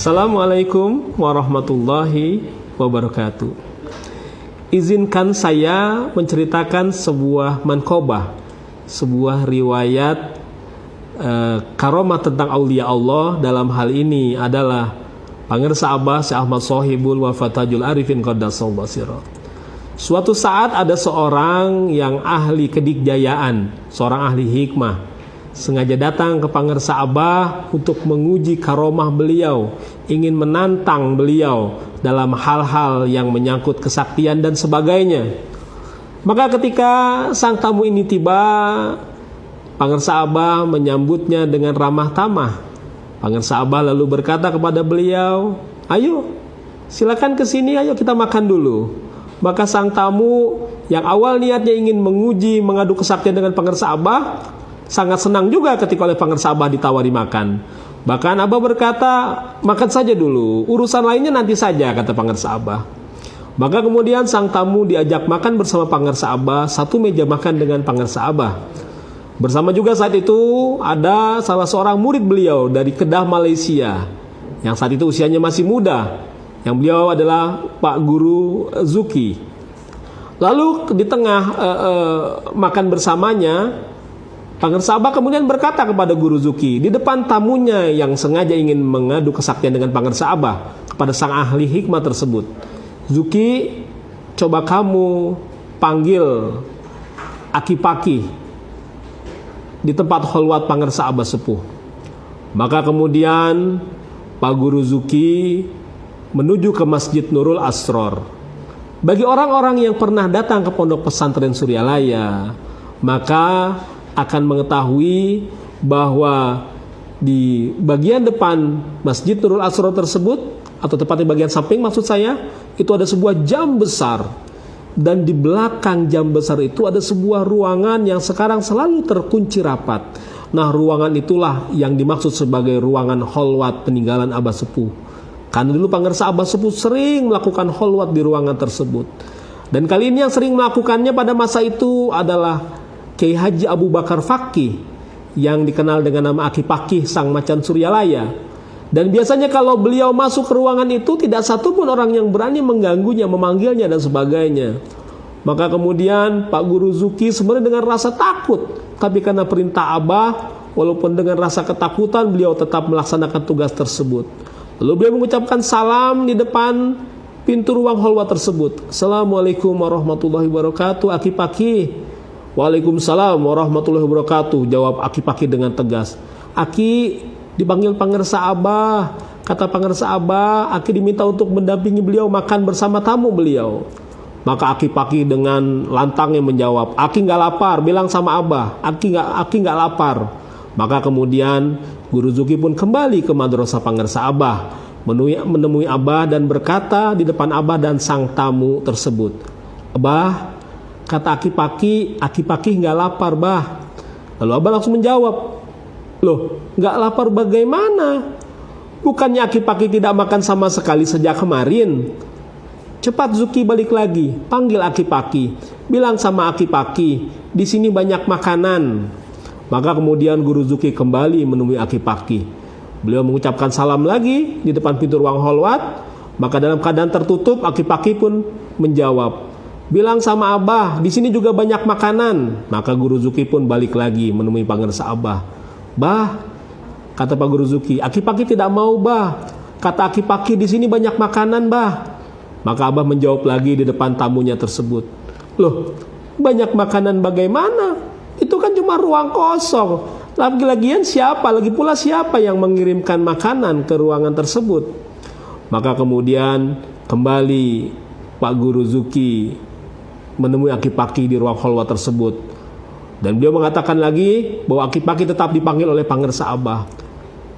Assalamualaikum warahmatullahi wabarakatuh. Izinkan saya menceritakan sebuah manqobah, sebuah riwayat karomah tentang aulia Allah. Dalam hal ini adalah Pangersa Abah Syekh Ahmad Sohibul Wafatajul Arifin Qaddasallahu basirah. Suatu saat ada seorang yang ahli kedikjayaan, seorang ahli hikmah, sengaja datang ke Pangersa Abah untuk menguji karomah beliau, ingin menantang beliau dalam hal-hal yang menyangkut kesaktian dan sebagainya. Maka ketika sang tamu ini tiba, Pangersa Abah menyambutnya dengan ramah tamah. Pangersa Abah lalu berkata kepada beliau, "Ayo, silakan ke sini, ayo kita makan dulu." Maka sang tamu yang awal niatnya ingin menguji, mengadu kesaktian dengan Pangersa Abah, sangat senang juga ketika oleh Pangersa Abah ditawari makan. Bahkan Abah berkata, "Makan saja dulu, urusan lainnya nanti saja," kata Pangersa Abah. Maka kemudian sang tamu diajak makan bersama Pangersa Abah, satu meja makan dengan Pangersa Abah. Bersama juga saat itu ada salah seorang murid beliau dari Kedah, Malaysia, yang saat itu usianya masih muda, yang beliau adalah Pak Guru Zuki. Lalu di tengah makan bersamanya, Pangersa Abah kemudian berkata kepada Guru Zuki di depan tamunya yang sengaja ingin mengadu kesaktian dengan Pangersa Abah kepada sang ahli hikmah tersebut, "Zuki, coba kamu panggil aki-paki di tempat kholwat Pangersa Abah sepuh." Maka kemudian Pak Guru Zuki menuju ke Masjid Nurul Asror. Bagi orang-orang yang pernah datang ke Pondok Pesantren Suryalaya, maka akan mengetahui bahwa di bagian depan Masjid Nurul Asror tersebut, atau tepatnya bagian samping maksud saya, itu ada sebuah jam besar. Dan di belakang jam besar itu ada sebuah ruangan yang sekarang selalu terkunci rapat. Nah, ruangan itulah yang dimaksud sebagai ruangan kholwat peninggalan Abah Sepuh. Karena dulu Pangersa Abah Sepuh sering melakukan kholwat di ruangan tersebut. Dan kali ini yang sering melakukannya pada masa itu adalah Kiai Haji Abu Bakar Fakih, yang dikenal dengan nama Aki Pakih Sang Macan Suryalaya. Dan biasanya kalau beliau masuk ke ruangan itu, tidak satu pun orang yang berani mengganggunya, memanggilnya dan sebagainya. Maka kemudian Pak Guru Zuki sebenarnya dengan rasa takut, tapi karena perintah Abah, walaupun dengan rasa ketakutan, beliau tetap melaksanakan tugas tersebut. Lalu beliau mengucapkan salam di depan pintu ruang kholwat tersebut. "Assalamualaikum warahmatullahi wabarakatuh, Aki Pakih." "Waalaikumsalam warahmatullahi wabarakatuh," jawab Aki Pakih dengan tegas. "Aki dipanggil Pangersa Abah. Kata Pangersa Abah, Aki diminta untuk mendampingi beliau makan bersama tamu beliau." Maka Aki Pakih dengan lantangnya menjawab, "Aki nggak lapar, bilang sama Abah. Aki nggak lapar." Maka kemudian Guru Zuki pun kembali ke madrasah Pangersa Abah, menemui Abah dan berkata di depan Abah dan sang tamu tersebut, "Abah, kata Aki Pakih nggak lapar, Bah." Lalu Abah langsung menjawab, "Loh, nggak lapar bagaimana? Bukannya Aki Pakih tidak makan sama sekali sejak kemarin?" "Cepat Zuki, balik lagi, panggil Aki Pakih, bilang sama Aki Pakih, di sini banyak makanan." Maka kemudian Guru Zuki kembali menemui Aki Pakih. Beliau mengucapkan salam lagi di depan pintu ruang kholwat. Maka dalam keadaan tertutup, Aki Pakih pun menjawab, "Bilang sama Abah, di sini juga banyak makanan." Maka Guru Zuki pun balik lagi menemui Pangersa Abah. "Bah," kata Pak Guru Zuki, "Aki Pakih tidak mau, Bah. Kata Aki Pakih di sini banyak makanan, Bah." Maka Abah menjawab lagi di depan tamunya tersebut, "Loh, banyak makanan bagaimana? Itu kan cuma ruang kosong. Lagi-lagian lagi pula siapa yang mengirimkan makanan ke ruangan tersebut?" Maka kemudian kembali Pak Guru Zuki menemui Aki Pakih di ruang kholwat tersebut. Dan beliau mengatakan lagi bahwa Aki Pakih tetap dipanggil oleh Pangersa Abah.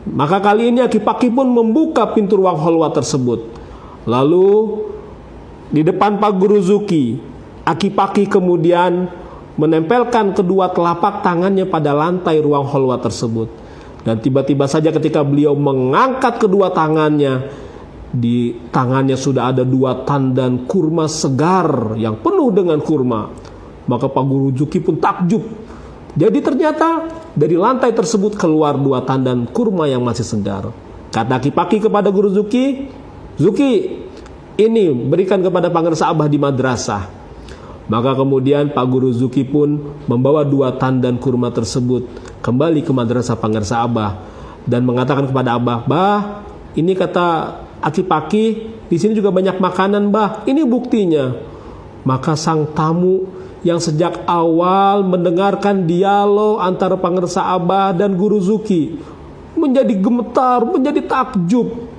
Maka kali ini Aki Pakih pun membuka pintu ruang kholwat tersebut. Lalu di depan Pak Guru Zuki, Aki Pakih kemudian menempelkan kedua telapak tangannya pada lantai ruang kholwat tersebut. Dan tiba-tiba saja ketika beliau mengangkat kedua tangannya, di tangannya sudah ada 2 tandan kurma segar yang penuh dengan kurma. Maka Pak Guru Zuki pun takjub. Jadi ternyata dari lantai tersebut keluar 2 tandan kurma yang masih segar. Kata Aki-Paki kepada guru Zuki, "Zuki, ini berikan kepada Pangersa Abah di madrasah." Maka kemudian Pak Guru Zuki pun membawa 2 tandan kurma tersebut kembali ke madrasah Pangersa Abah dan mengatakan kepada Abah, "Bah, ini kata Aki-Paki, di sini juga banyak makanan, Bah. Ini buktinya." Maka sang tamu yang sejak awal mendengarkan dialog antara Pangersa Abah dan Guru Zuki menjadi gemetar, menjadi takjub.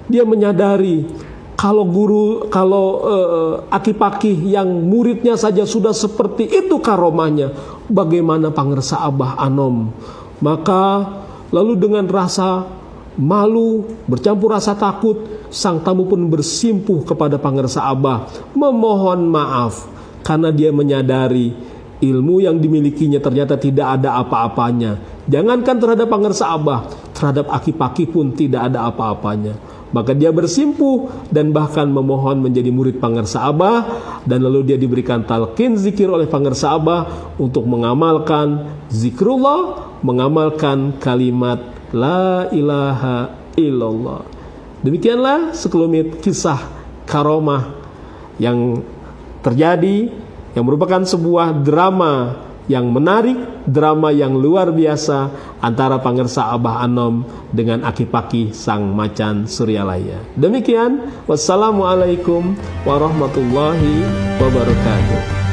Dia menyadari kalau Aki-Paki yang muridnya saja sudah seperti itu karomahnya, bagaimana Pangersa Abah Anom? Maka lalu dengan rasa malu bercampur rasa takut, sang tamu pun bersimpuh kepada Pangersa Abah memohon maaf karena dia menyadari ilmu yang dimilikinya ternyata tidak ada apa-apanya. Jangankan terhadap Pangersa Abah, terhadap Aki-Paki pun tidak ada apa-apanya. Maka dia bersimpuh dan bahkan memohon menjadi murid Pangersa Abah, dan lalu dia diberikan talqin zikir oleh Pangersa Abah untuk mengamalkan zikrullah, mengamalkan kalimat la ilaha illallah. Demikianlah sekelumit kisah karomah yang terjadi, yang merupakan sebuah drama yang menarik, drama yang luar biasa antara Pangersa Abah Anom dengan Aki-Paki sang macan Suryalaya. Demikian, wassalamualaikum warahmatullahi wabarakatuh.